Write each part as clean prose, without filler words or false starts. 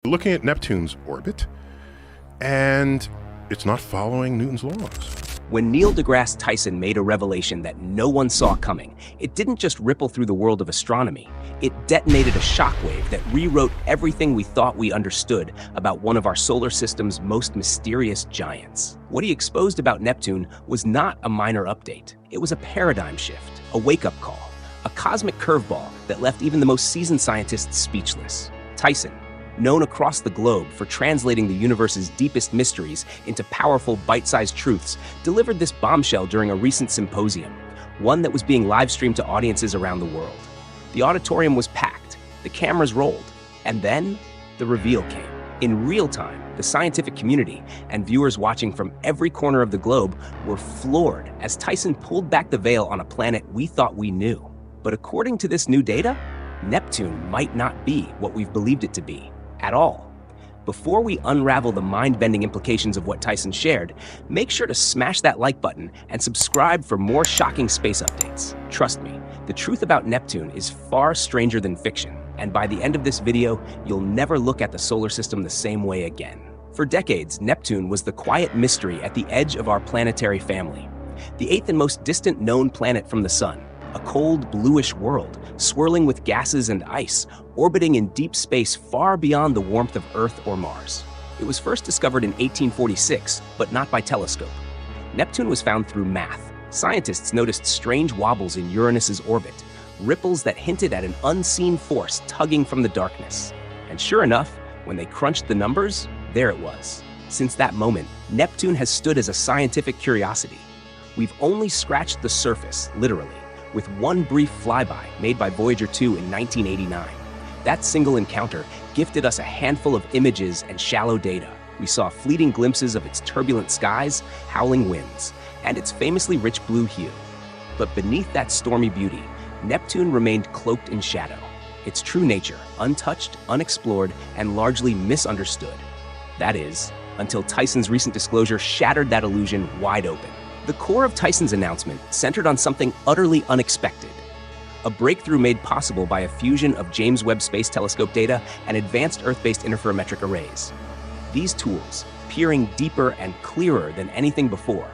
Looking at Neptune's orbit, and it's not following Newton's laws. When Neil deGrasse Tyson made a revelation that no one saw coming, it didn't just ripple through the world of astronomy. It detonated a shockwave that rewrote everything we thought we understood about one of our solar system's most mysterious giants. What he exposed about Neptune was not a minor update. It was a paradigm shift, a wake-up call, a cosmic curveball that left even the most seasoned scientists speechless. Tyson, known across the globe for translating the universe's deepest mysteries into powerful, bite-sized truths, delivered this bombshell during a recent symposium, one that was being live-streamed to audiences around the world. The auditorium was packed, the cameras rolled, and then the reveal came. In real time, the scientific community and viewers watching from every corner of the globe were floored as Tyson pulled back the veil on a planet we thought we knew. But according to this new data, Neptune might not be what we've believed it to be at all. Before we unravel the mind-bending implications of what Tyson shared, make sure to smash that like button and subscribe for more shocking space updates. Trust me, the truth about Neptune is far stranger than fiction, and by the end of this video, you'll never look at the solar system the same way again. For decades, Neptune was the quiet mystery at the edge of our planetary family, the eighth and most distant known planet from the Sun. A cold, bluish world, swirling with gases and ice, orbiting in deep space far beyond the warmth of Earth or Mars. It was first discovered in 1846, but not by telescope. Neptune was found through math. Scientists noticed strange wobbles in Uranus's orbit, ripples that hinted at an unseen force tugging from the darkness. And sure enough, when they crunched the numbers, there it was. Since that moment, Neptune has stood as a scientific curiosity. We've only scratched the surface, literally, with one brief flyby made by Voyager 2 in 1989. That single encounter gifted us a handful of images and shallow data. We saw fleeting glimpses of its turbulent skies, howling winds, and its famously rich blue hue. But beneath that stormy beauty, Neptune remained cloaked in shadow, its true nature untouched, unexplored, and largely misunderstood. That is, until Tyson's recent disclosure shattered that illusion wide open. The core of Tyson's announcement centered on something utterly unexpected, a breakthrough made possible by a fusion of James Webb Space Telescope data and advanced Earth-based interferometric arrays. These tools, peering deeper and clearer than anything before,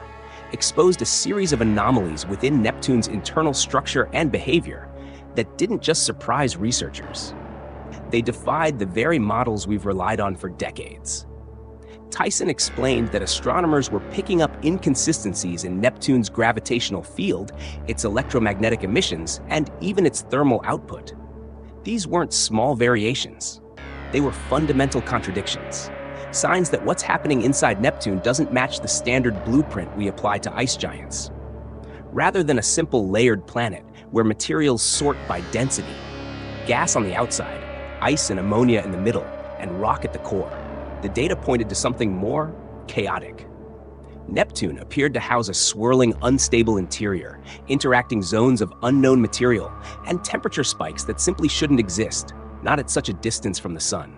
exposed a series of anomalies within Neptune's internal structure and behavior that didn't just surprise researchers. They defied the very models we've relied on for decades. Tyson explained that astronomers were picking up inconsistencies in Neptune's gravitational field, its electromagnetic emissions, and even its thermal output. These weren't small variations. They were fundamental contradictions, signs that what's happening inside Neptune doesn't match the standard blueprint we apply to ice giants. Rather than a simple layered planet where materials sort by density, gas on the outside, ice and ammonia in the middle, and rock at the core, the data pointed to something more chaotic. Neptune appeared to house a swirling, unstable interior, interacting zones of unknown material, and temperature spikes that simply shouldn't exist, not at such a distance from the Sun.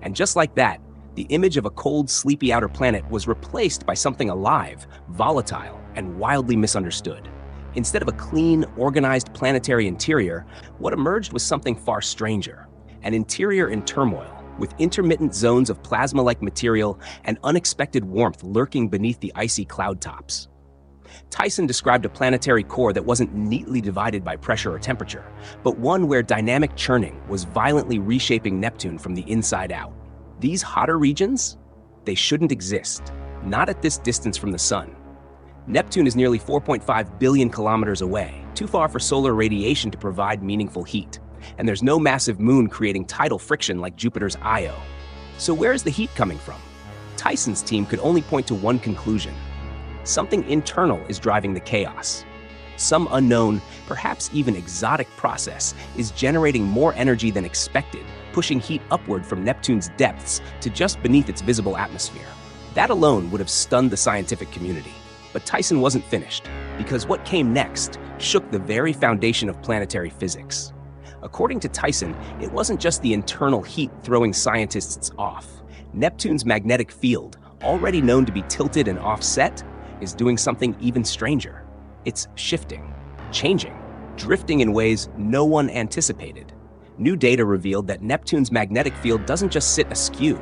And just like that, the image of a cold, sleepy outer planet was replaced by something alive, volatile, and wildly misunderstood. Instead of a clean, organized planetary interior, what emerged was something far stranger, an interior in turmoil, with intermittent zones of plasma-like material and unexpected warmth lurking beneath the icy cloud tops. Tyson described a planetary core that wasn't neatly divided by pressure or temperature, but one where dynamic churning was violently reshaping Neptune from the inside out. These hotter regions? They shouldn't exist, not at this distance from the Sun. Neptune is nearly 4.5 billion kilometers away, too far for solar radiation to provide meaningful heat. And there's no massive moon creating tidal friction like Jupiter's Io. So where is the heat coming from? Tyson's team could only point to one conclusion. Something internal is driving the chaos. Some unknown, perhaps even exotic process is generating more energy than expected, pushing heat upward from Neptune's depths to just beneath its visible atmosphere. That alone would have stunned the scientific community. But Tyson wasn't finished, because what came next shook the very foundation of planetary physics. According to Tyson, it wasn't just the internal heat throwing scientists off. Neptune's magnetic field, already known to be tilted and offset, is doing something even stranger. It's shifting, changing, drifting in ways no one anticipated. New data revealed that Neptune's magnetic field doesn't just sit askew.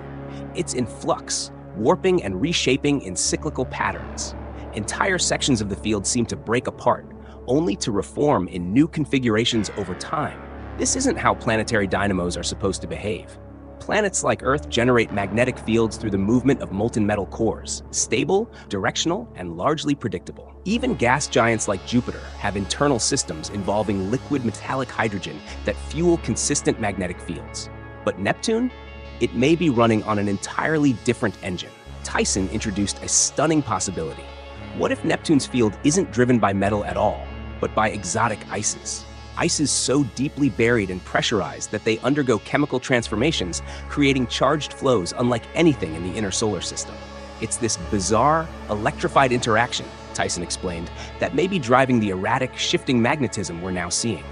It's in flux, warping and reshaping in cyclical patterns. Entire sections of the field seem to break apart, only to reform in new configurations over time. This isn't how planetary dynamos are supposed to behave. Planets like Earth generate magnetic fields through the movement of molten metal cores, stable, directional, and largely predictable. Even gas giants like Jupiter have internal systems involving liquid metallic hydrogen that fuel consistent magnetic fields. But Neptune? It may be running on an entirely different engine. Tyson introduced a stunning possibility. What if Neptune's field isn't driven by metal at all, but by exotic ices? Ices so deeply buried and pressurized that they undergo chemical transformations, creating charged flows unlike anything in the inner solar system. It's this bizarre, electrified interaction, Tyson explained, that may be driving the erratic, shifting magnetism we're now seeing.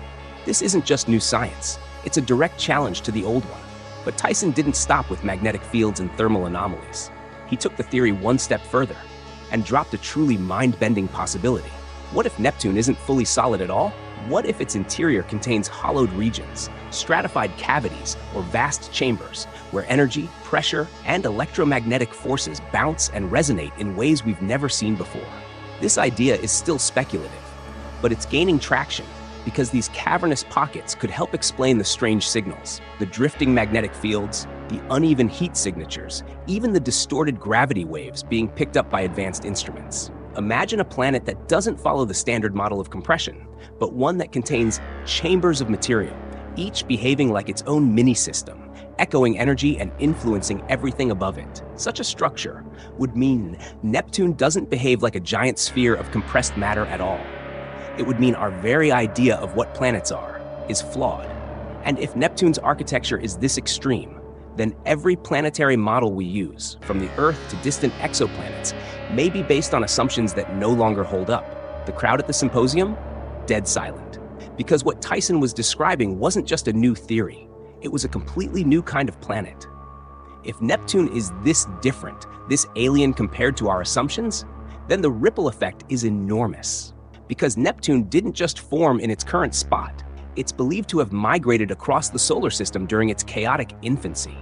This isn't just new science, it's a direct challenge to the old one. But Tyson didn't stop with magnetic fields and thermal anomalies. He took the theory one step further and dropped a truly mind-bending possibility. What if Neptune isn't fully solid at all? What if its interior contains hollowed regions, stratified cavities, or vast chambers where energy, pressure, and electromagnetic forces bounce and resonate in ways we've never seen before? This idea is still speculative, but it's gaining traction because these cavernous pockets could help explain the strange signals, the drifting magnetic fields, the uneven heat signatures, even the distorted gravity waves being picked up by advanced instruments. Imagine a planet that doesn't follow the standard model of compression, but one that contains chambers of material, each behaving like its own mini-system, echoing energy and influencing everything above it. Such a structure would mean Neptune doesn't behave like a giant sphere of compressed matter at all. It would mean our very idea of what planets are is flawed. And if Neptune's architecture is this extreme, then every planetary model we use, from the Earth to distant exoplanets, may be based on assumptions that no longer hold up. The crowd at the symposium? Dead silent. Because what Tyson was describing wasn't just a new theory, it was a completely new kind of planet. If Neptune is this different, this alien compared to our assumptions, then the ripple effect is enormous. Because Neptune didn't just form in its current spot, it's believed to have migrated across the solar system during its chaotic infancy.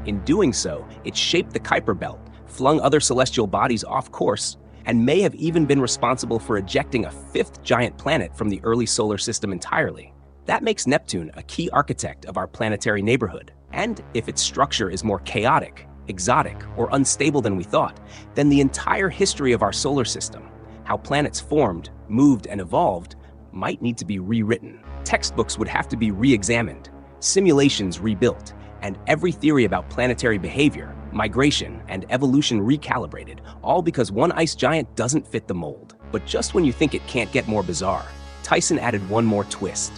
In doing so, it shaped the Kuiper Belt, flung other celestial bodies off course, and may have even been responsible for ejecting a fifth giant planet from the early solar system entirely. That makes Neptune a key architect of our planetary neighborhood. And if its structure is more chaotic, exotic, or unstable than we thought, then the entire history of our solar system, how planets formed, moved, and evolved, might need to be rewritten. Textbooks would have to be re-examined, simulations rebuilt, and every theory about planetary behavior, migration, and evolution recalibrated, all because one ice giant doesn't fit the mold. But just when you think it can't get more bizarre, Tyson added one more twist.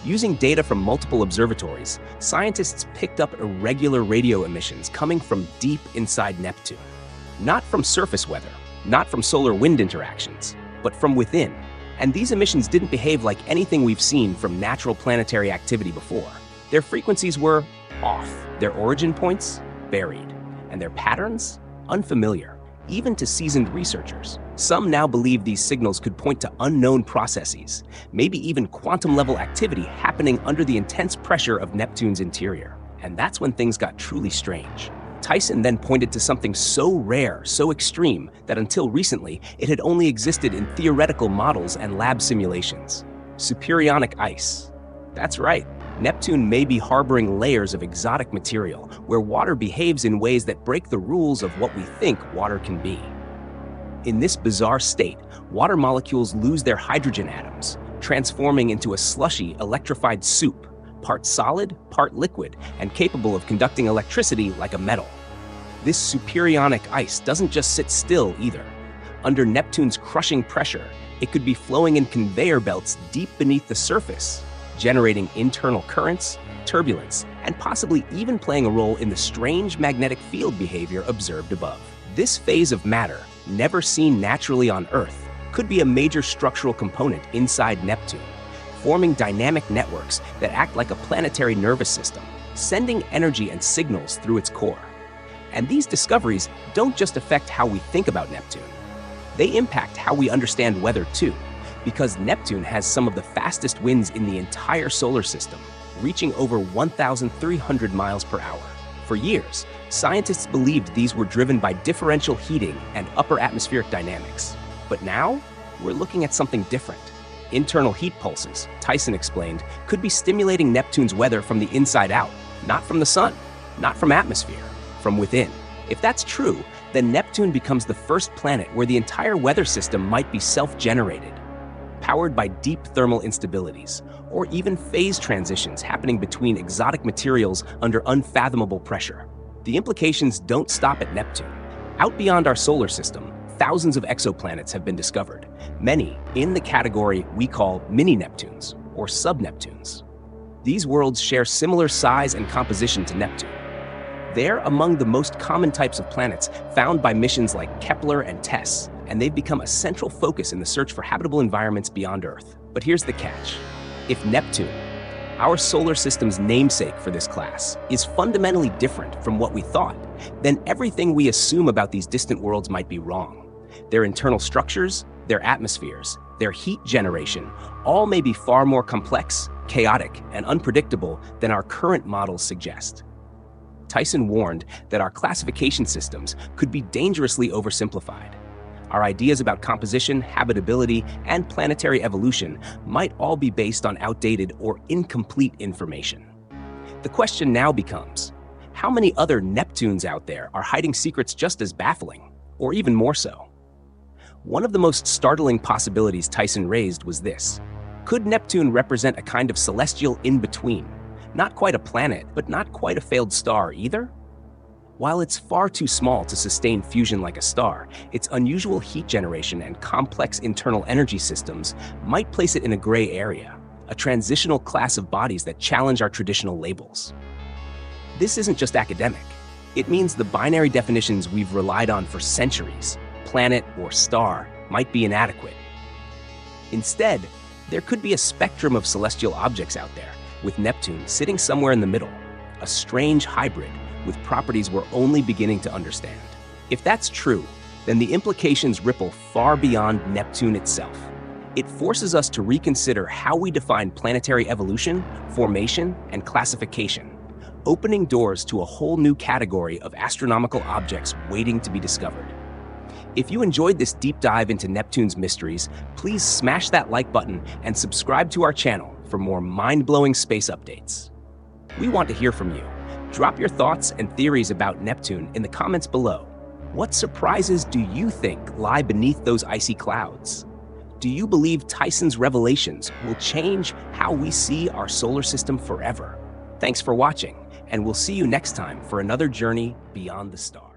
Using data from multiple observatories, scientists picked up irregular radio emissions coming from deep inside Neptune. Not from surface weather, not from solar wind interactions, but from within. And these emissions didn't behave like anything we've seen from natural planetary activity before. Their frequencies were off, their origin points buried, and their patterns unfamiliar, even to seasoned researchers. Some now believe these signals could point to unknown processes, maybe even quantum-level activity happening under the intense pressure of Neptune's interior. And that's when things got truly strange. Tyson then pointed to something so rare, so extreme, that until recently, it had only existed in theoretical models and lab simulations. Superionic ice. That's right. Neptune may be harboring layers of exotic material where water behaves in ways that break the rules of what we think water can be. In this bizarre state, water molecules lose their hydrogen atoms, transforming into a slushy, electrified soup, part solid, part liquid, and capable of conducting electricity like a metal. This superionic ice doesn't just sit still either. Under Neptune's crushing pressure, it could be flowing in conveyor belts deep beneath the surface, generating internal currents, turbulence, and possibly even playing a role in the strange magnetic field behavior observed above. This phase of matter, never seen naturally on Earth, could be a major structural component inside Neptune, forming dynamic networks that act like a planetary nervous system, sending energy and signals through its core. And these discoveries don't just affect how we think about Neptune. They impact how we understand weather too, because Neptune has some of the fastest winds in the entire solar system, reaching over 1,300 miles per hour. For years, scientists believed these were driven by differential heating and upper atmospheric dynamics. But now, we're looking at something different. Internal heat pulses, Tyson explained, could be stimulating Neptune's weather from the inside out, not from the sun, not from atmosphere, from within. If that's true, then Neptune becomes the first planet where the entire weather system might be self-generated, powered by deep thermal instabilities, or even phase transitions happening between exotic materials under unfathomable pressure. The implications don't stop at Neptune. Out beyond our solar system, thousands of exoplanets have been discovered, many in the category we call mini-Neptunes or sub-Neptunes. These worlds share similar size and composition to Neptune. They're among the most common types of planets found by missions like Kepler and TESS, and they've become a central focus in the search for habitable environments beyond Earth. But here's the catch. If Neptune, our solar system's namesake for this class, is fundamentally different from what we thought, then everything we assume about these distant worlds might be wrong. Their internal structures, their atmospheres, their heat generation, all may be far more complex, chaotic, and unpredictable than our current models suggest. Tyson warned that our classification systems could be dangerously oversimplified. Our ideas about composition, habitability, and planetary evolution might all be based on outdated or incomplete information. The question now becomes, how many other Neptunes out there are hiding secrets just as baffling, or even more so? One of the most startling possibilities Tyson raised was this. Could Neptune represent a kind of celestial in-between? Not quite a planet, but not quite a failed star either? While it's far too small to sustain fusion like a star, its unusual heat generation and complex internal energy systems might place it in a gray area, a transitional class of bodies that challenge our traditional labels. This isn't just academic. It means the binary definitions we've relied on for centuries, planet or star, might be inadequate. Instead, there could be a spectrum of celestial objects out there, with Neptune sitting somewhere in the middle, a strange hybrid with properties we're only beginning to understand. If that's true, then the implications ripple far beyond Neptune itself. It forces us to reconsider how we define planetary evolution, formation, and classification, opening doors to a whole new category of astronomical objects waiting to be discovered. If you enjoyed this deep dive into Neptune's mysteries, please smash that like button and subscribe to our channel for more mind-blowing space updates. We want to hear from you. Drop your thoughts and theories about Neptune in the comments below. What surprises do you think lie beneath those icy clouds? Do you believe Tyson's revelations will change how we see our solar system forever? Thanks for watching, and we'll see you next time for another journey beyond the stars.